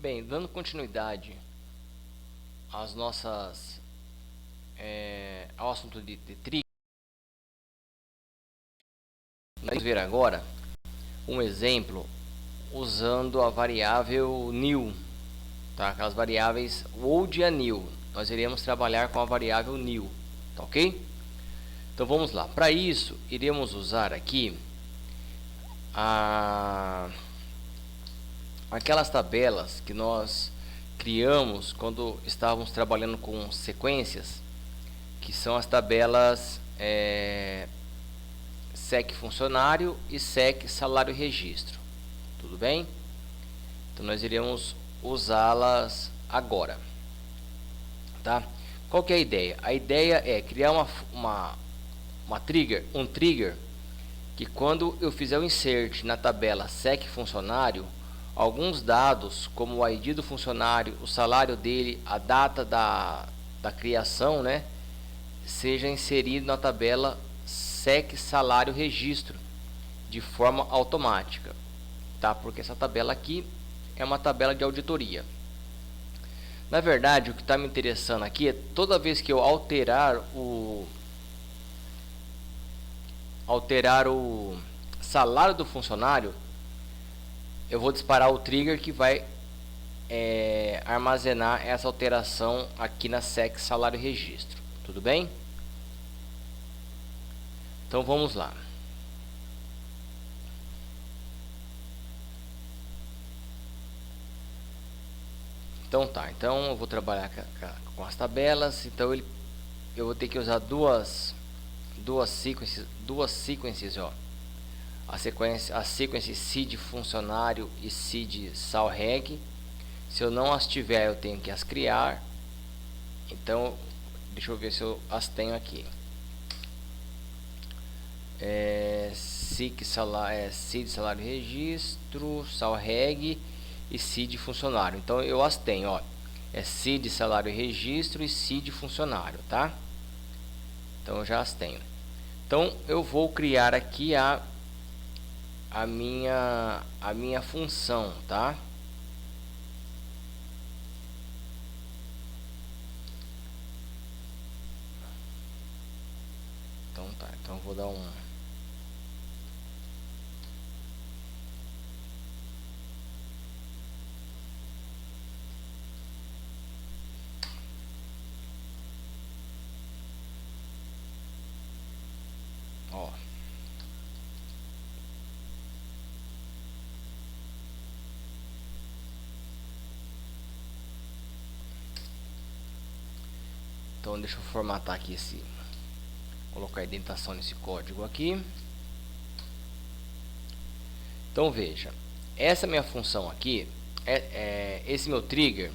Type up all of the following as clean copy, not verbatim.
Bem, dando continuidade às nossas ao assunto de trigger, nós vamos ver agora um exemplo usando a variável new, tá? Aquelas variáveis old e a new. Nós iremos trabalhar com a variável new, tá ok? Então vamos lá. Para isso, iremos usar aqui aquelas tabelas que nós criamos quando estávamos trabalhando com sequências, que são as tabelas sec funcionário e sec salário e registro. Tudo bem? Então nós iremos usá-las agora, tá? Qual que é a ideia? A ideia é criar um trigger que quando eu fizer o insert na tabela sec funcionário, alguns dados como o ID do funcionário, o salário dele, a data da criação, né, seja inserido na tabela sec salário registro de forma automática, tá? Porque essa tabela aqui é uma tabela de auditoria. Na verdade, o que está me interessando aqui é toda vez que eu alterar o salário do funcionário, eu vou disparar o trigger que vai armazenar essa alteração aqui na sec salário e registro. Tudo bem? Então vamos lá. Então tá, então eu vou trabalhar com as tabelas. Então eu vou ter que usar duas sequências, ó. A sequência seed funcionário e seed salreg. Se eu não as tiver, eu tenho que as criar. Então deixa eu ver se eu as tenho aqui. Seed salário e registro, salreg e seed funcionário. Então eu as tenho, ó. É seed salário e registro e seed funcionário, tá? Então eu já as tenho. Então eu vou criar aqui a minha função, tá? Então tá, então eu vou dar ó. Então deixa eu formatar aqui colocar a indentação nesse código aqui. Então veja, essa minha função aqui esse meu trigger.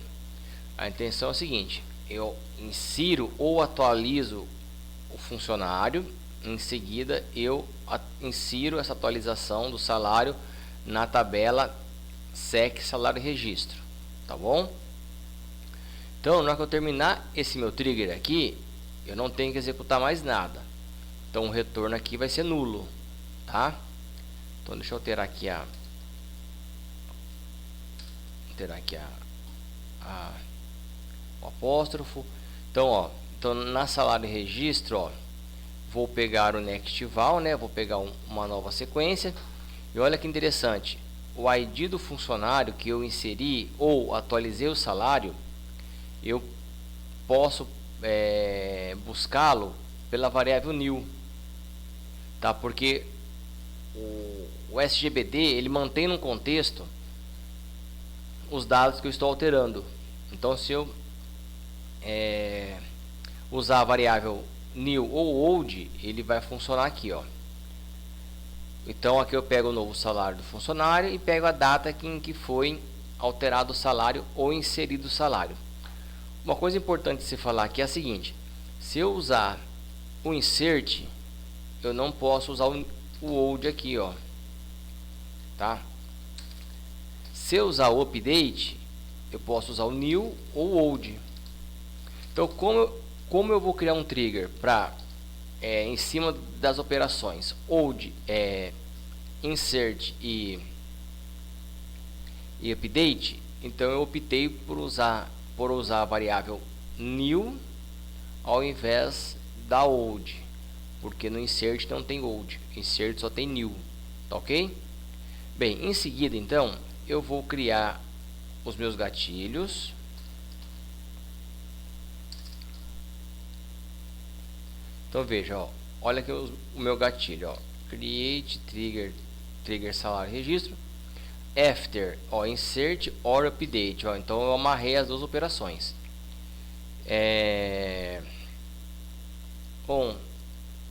A intenção é o seguinte: eu insiro ou atualizo o funcionário, em seguida eu insiro essa atualização do salário na tabela sec salário e registro, tá bom? Então, na hora que eu terminar esse meu trigger aqui, eu não tenho que executar mais nada. Então, o retorno aqui vai ser nulo, tá? Então, deixa eu alterar aqui o apóstrofo. Então, ó, na salário e registro, ó, vou pegar o next val, né? Vou pegar uma nova sequência. E olha que interessante, o ID do funcionário que eu inseri ou atualizei o salário, eu posso buscá-lo pela variável new, tá? Porque o SGBD ele mantém no contexto os dados que eu estou alterando. Então, se eu usar a variável new ou old, ele vai funcionar aqui, ó. Então aqui eu pego o novo salário do funcionário e pego a data em que foi alterado o salário ou inserido o salário. Uma coisa importante de se falar aqui é a seguinte: se eu usar o insert, eu não posso usar o old aqui, ó, tá? Se eu usar o update, eu posso usar o new ou o old. Então, como eu vou criar um trigger para em cima das operações old, insert e update, Então eu optei por usar a variável new ao invés da old, porque no insert não tem old, insert só tem new, tá ok? Bem, em seguida então eu vou criar os meus gatilhos. Então veja, ó, olha aqui o meu gatilho, ó, create trigger salário registro after, ó, insert or update, ó, então eu amarrei as duas operações. Com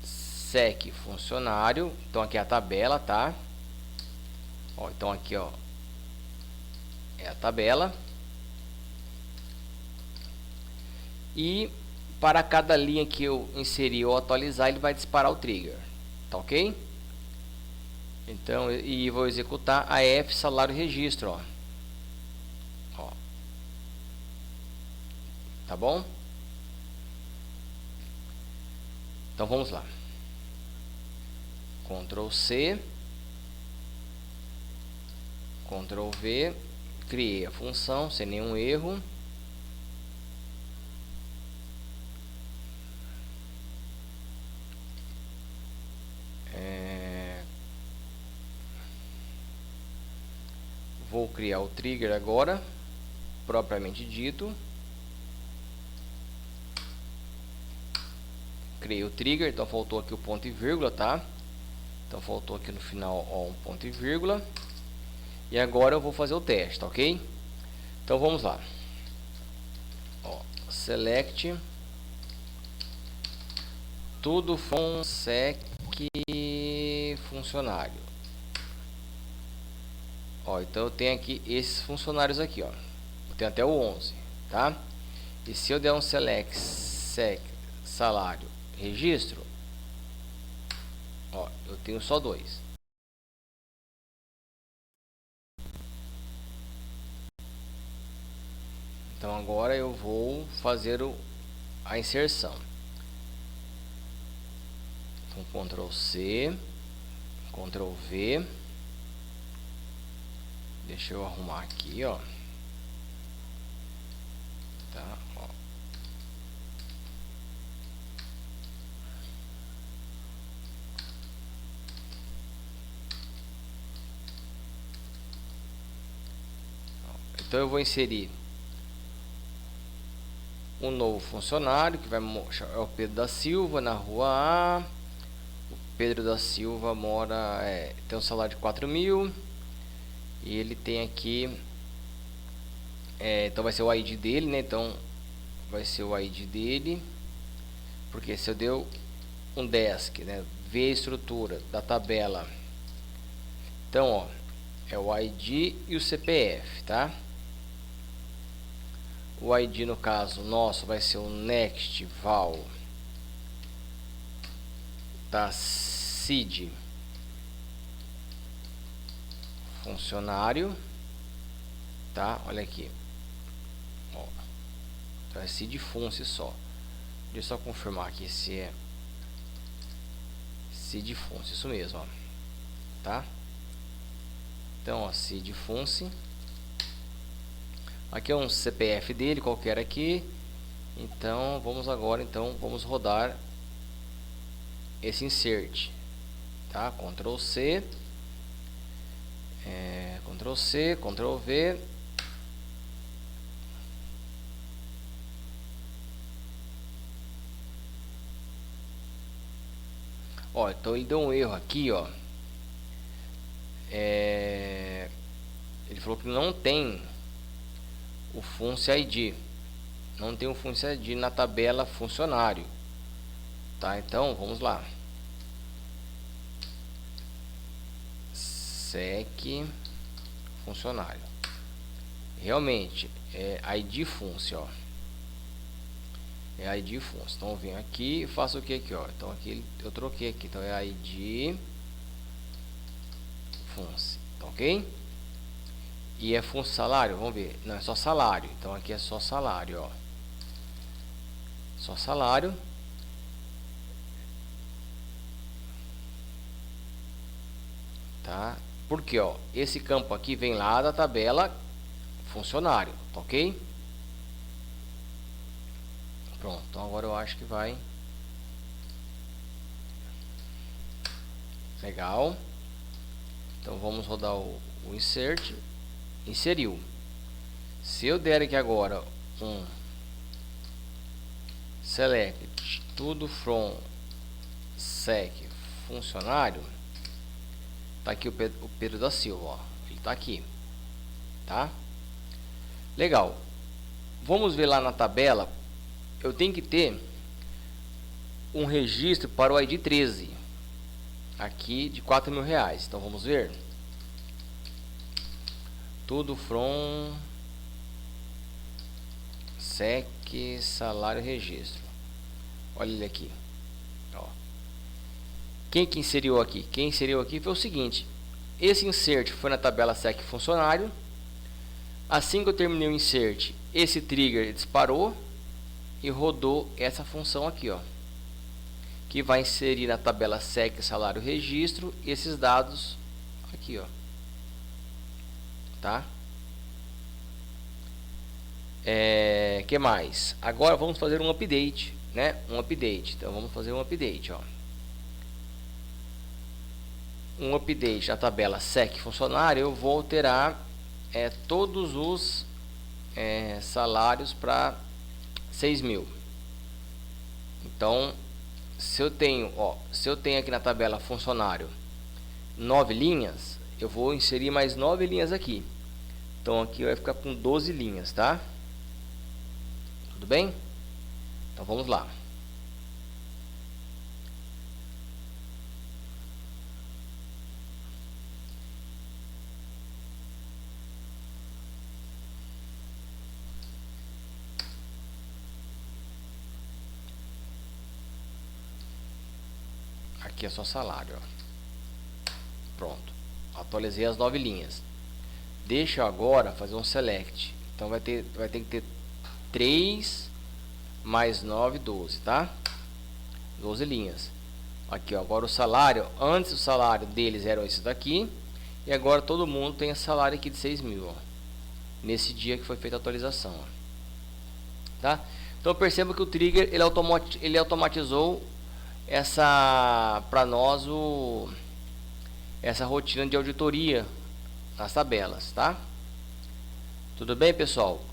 sec funcionário, então aqui é a tabela, tá? Ó, então aqui, ó, é a tabela. E para cada linha que eu inserir ou atualizar, ele vai disparar o trigger, tá ok? Então, e vou executar a F salário registro, ó. Ó. Tá bom? Então vamos lá. Ctrl C, Ctrl V, criei a função sem nenhum erro. Vou criar o trigger agora, propriamente dito. Criei o trigger, então faltou aqui o ponto e vírgula, tá? Então faltou aqui no final, ó, um ponto e vírgula. E agora eu vou fazer o teste, tá ok? Então vamos lá. Ó, select tudo sec funcionário. Ó, então eu tenho aqui esses funcionários aqui, ó. Eu tenho até o 11, tá? E se eu der um select sec salário registro, ó, eu tenho só 2. Então agora eu vou fazer a inserção. Então Ctrl C, Ctrl V. Deixa eu arrumar aqui, ó. Tá, ó. Então eu vou inserir um novo funcionário que vai é o Pedro da Silva, na rua A. O Pedro da Silva mora, tem um salário de 4.000 e ele tem aqui, então vai ser o ID dele, né? Então vai ser o ID dele, porque se eu deu um desk, né? Ver a estrutura da tabela, então ó, é o ID e o CPF, tá? O ID no caso nosso vai ser o next val da CID funcionário, tá? Olha aqui, ó, então é CID func só. Deixa eu só confirmar aqui se é CID func, isso mesmo, ó, tá? Então, ó, CID func. Aqui é um CPF dele, qualquer aqui. Então, vamos agora, então, vamos rodar esse insert, tá? Ctrl C, Ctrl C, Ctrl V. Ó, então ele deu um erro aqui, ó. Ele falou que não tem o func ID, não tem o func ID na tabela funcionário, tá? Então vamos lá, sec funcionário, realmente é ID func, ó, é ID func. Então eu venho aqui e faço o que aqui, ó. Então aqui eu troquei aqui, então é ID func, tá ok? E é func salário, vamos ver, não, é só salário, então aqui é só salário, ó, só salário. Tá? Porque ó, esse campo aqui vem lá da tabela funcionário, tá ok? Pronto, então agora eu acho que vai. Legal. Então vamos rodar o insert. Inseriu. Se eu der aqui agora um select tudo from sec funcionário, tá aqui o Pedro da Silva, ó. Ele tá aqui, tá? Legal. Vamos ver lá na tabela. Eu tenho que ter um registro para o ID 13 aqui de R$4.000. Então vamos ver. Tudo from sec salário registro. Olha ele aqui, ó. Quem que inseriu aqui? Quem inseriu aqui foi o seguinte: esse insert foi na tabela sec funcionário. Assim que eu terminei o insert, esse trigger disparou e rodou essa função aqui, ó, que vai inserir na tabela sec salário registro esses dados aqui, ó, tá? Que mais? Agora vamos fazer um update, né? Um update. Então vamos fazer um update, ó. Um update na tabela sec funcionário. Eu vou alterar todos os salários para 6.000. Então, se eu tenho aqui na tabela funcionário 9 linhas, eu vou inserir mais 9 linhas aqui. Então aqui vai ficar com 12 linhas, tá? Tudo bem? Então vamos lá. Aqui é só salário, ó. Pronto. Atualizei as 9 linhas. Deixa eu agora fazer um select. Então vai ter que ter 3 mais 9, 12, tá? 12 linhas. Aqui, ó, agora o salário, antes o salário deles era esse daqui, e agora todo mundo tem esse salário aqui de 6.000, ó, nesse dia que foi feita a atualização, ó. Tá? Então perceba que o trigger ele automatizou para nós essa rotina de auditoria nas tabelas, tá? Tudo bem, pessoal?